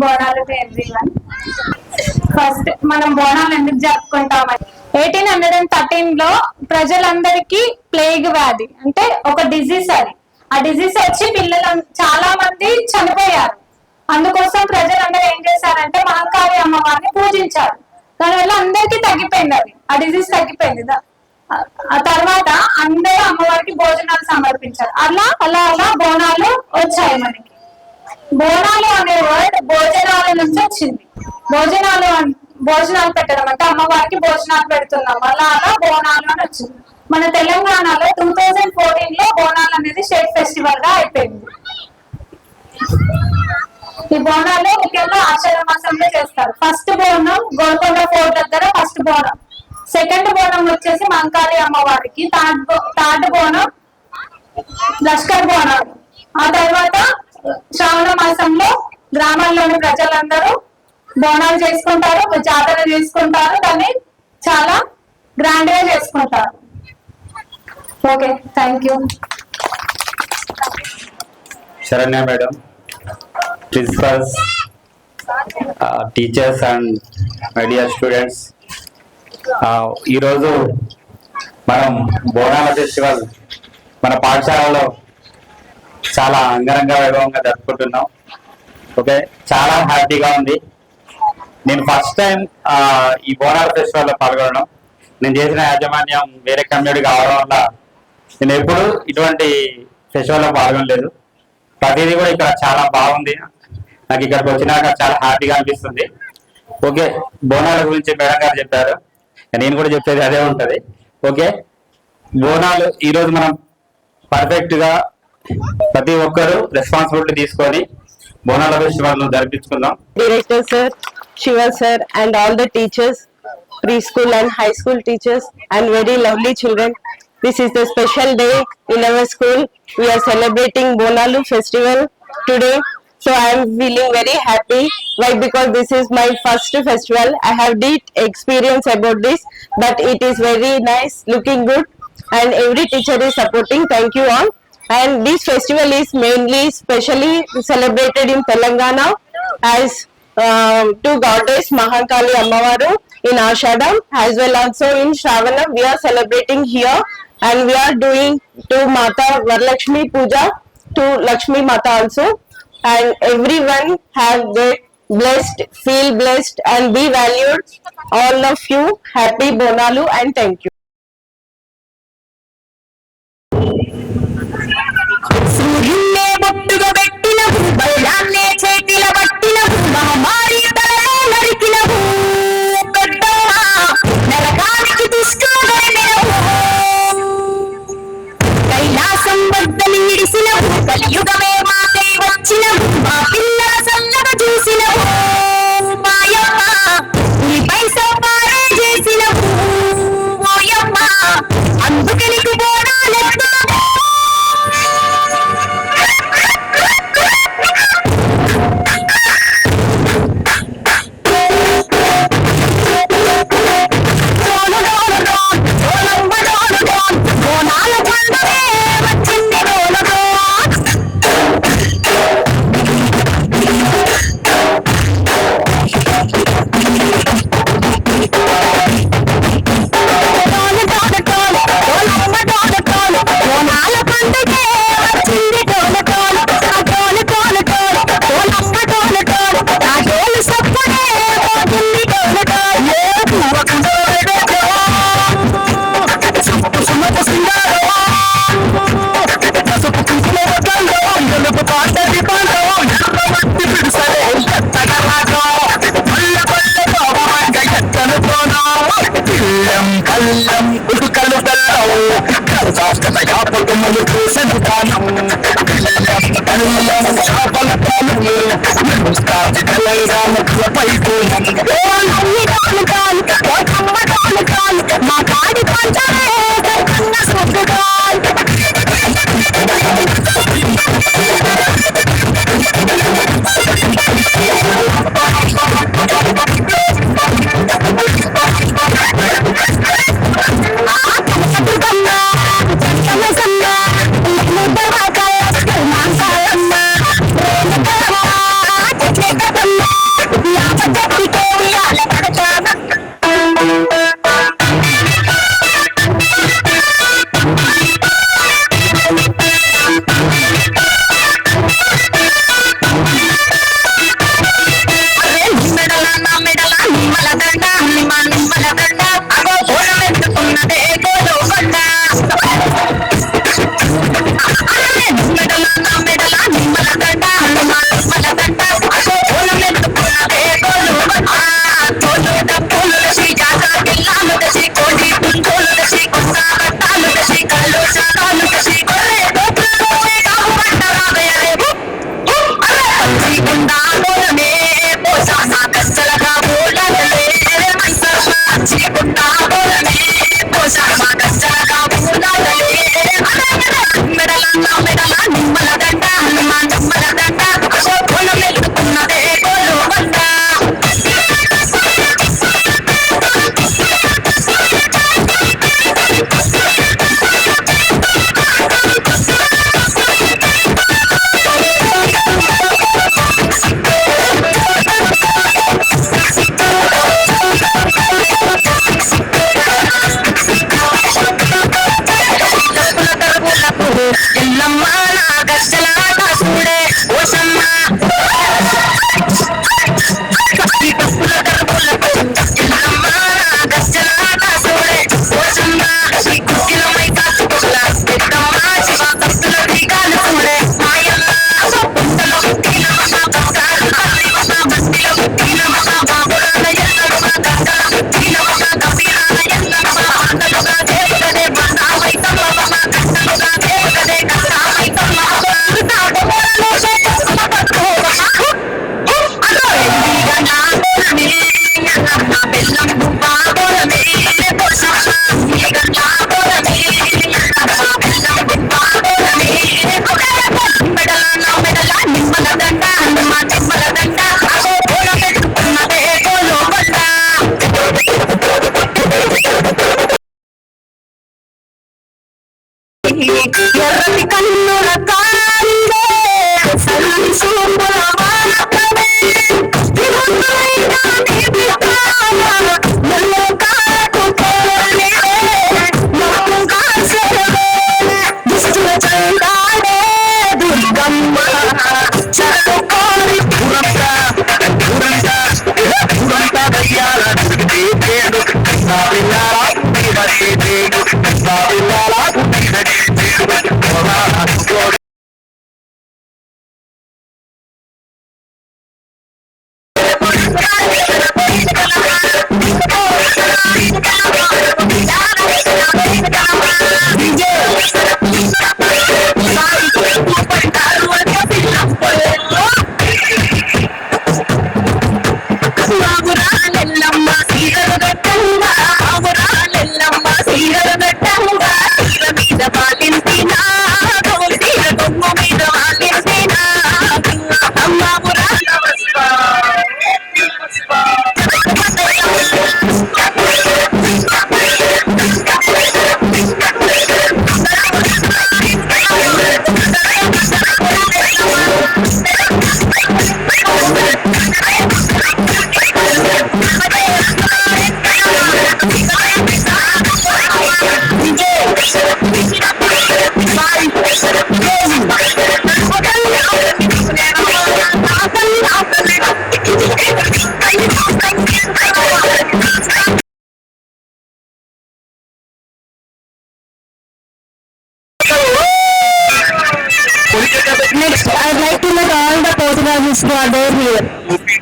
Bonalu to everyone. First మనం బోనాలు ఎందుకు జరుపుకుంటామని 1813 లో ప్రజలందరికీ ప్లేగ్ వ్యాధి అంటే ఒక డిజీజ్, అది ఆ డిజీజ్ వచ్చి పిల్లలు చాలా మంది చనిపోయారు. అందుకోసం ప్రజలందరూ ఏం చేశారంటే మహంకాళి అమ్మవారిని పూజించారు. దానివల్ల అందరికీ తగ్గిపోయింది, అది ఆ డిజీజ్ తగ్గిపోయింది. ఆ తర్వాత అందరూ అమ్మవారికి భోజనాలు సమర్పించారు. అలా అలా అలా బోనాలు వచ్చాయి. మనకి బోనాలు అనే వర్డ్ భోజనాల నుంచి వచ్చింది. భోజనాలు పెట్టడం అంటే అమ్మవారికి భోజనాలు పెడుతున్నాం, అలా అలా బోనాలు అని వచ్చింది. మన తెలంగాణలో 2014 లో బోనాలు అనేది స్టేట్ ఫెస్టివల్ గా అయిపోయింది. ఈ బోనాలు ముఖ్యంగా ఆషాఢ మాసంలో చేస్తారు. ఫస్ట్ బోనం గోల్కొండ ఫోర్ట్ దగ్గర ఫస్ట్ బోనం, సెకండ్ బోనం వచ్చేసి మహంకాళి అమ్మవారికి, థర్డ్ బోనం లష్కర్ బోనం. ఆ తర్వాత శ్రావణ మాసంలో గ్రామాల్లోని ప్రజలందరూ బోనాలు చేసుకుంటారు, జాతర చేసుకుంటారు, దాన్ని చాలా గ్రాండ్ గా చేసుకుంటారు. Okay, thank you. Saranya madam, principals, teachers and my dear students, ఈరోజు మనం బోనాల ఫెస్టివల్ మన పాఠశాలలో చాలా అంగరంగ వైభవంగా జరుపుకుంటున్నాం. ఓకే, చాలా హ్యాపీగా ఉంది. నేను ఫస్ట్ టైం ఈ బోనాల ఫెస్టివల్లో పాల్గొనడం, నేను చేసిన యాజమాన్యం వేరే కమ్యూనిటీ కావడం వల్ల నేను ఎప్పుడు ఇటువంటి ఫెస్టివల్లో పాల్గొనలేదు. ప్రతిదీ కూడా ఇక్కడ చాలా బాగుంది. నాకు ఇక్కడికి వచ్చినాక చాలా హ్యాపీగా అనిపిస్తుంది. ఓకే, బోనాల గురించి మేడం గారు చెప్పారు, నేను కూడా చెప్పేది అదే ఉంటది. ఓకే, బోనాలు ఈరోజు మనం పర్ఫెక్ట్ గా ప్రతి ఒక్కరు రెస్పాన్సిబిలిటీ తీసుకొని బోనాల ఫెస్టివల్ ను జరిపించుకుందాం. Director sir, Shiva sir and all the teachers, preschool and high school teachers and very lovely children. This is the special day in our school. We are celebrating Bonalu festival today. So I am feeling very happy. Why? Because this is my first festival. I have deep experience about this, but it is very nice, looking good, and every teacher is supporting. Thank you all. And this festival is mainly specially celebrated in Telangana as to goddess Mahankali Ammavaru in Ashadam, as well also in Shravanam we are celebrating here, and we are doing to Mata Varalakshmi Puja to Lakshmi Mata also, and everyone have get blessed, feel blessed and be valued. All of you, happy Bonalu and thank you. కలియుగమే మాకై వచ్చిన మా పిల్లల సల్లగా చూసిన మాయమ్మ, నీపై సవారే చేసిన ఓయమ్మ, అందుకే నీకు బోనాలెత్తా. మా కాడి పంచమే Come on. ఎర్రటి కన్నుల కాండే సల్లి సూపుల వాకవే విముక్తులైన నీ బిడ్డాల నన్ను కాటుకోలే నన్ను కాసరవే దుష్టుల చండాడే దుర్గమ్మ చదువుకోని ఆవురాలెల్లమ్మ సీరలు గట్టంగా ఆవురాలెల్లమ్మ సీరలు గట్టంగా సీర మీద వాలింటినా సీర కొమ్ము మీద వాలింటినా అమ్మ Next, I'd like to let all the postgraduates who are there here.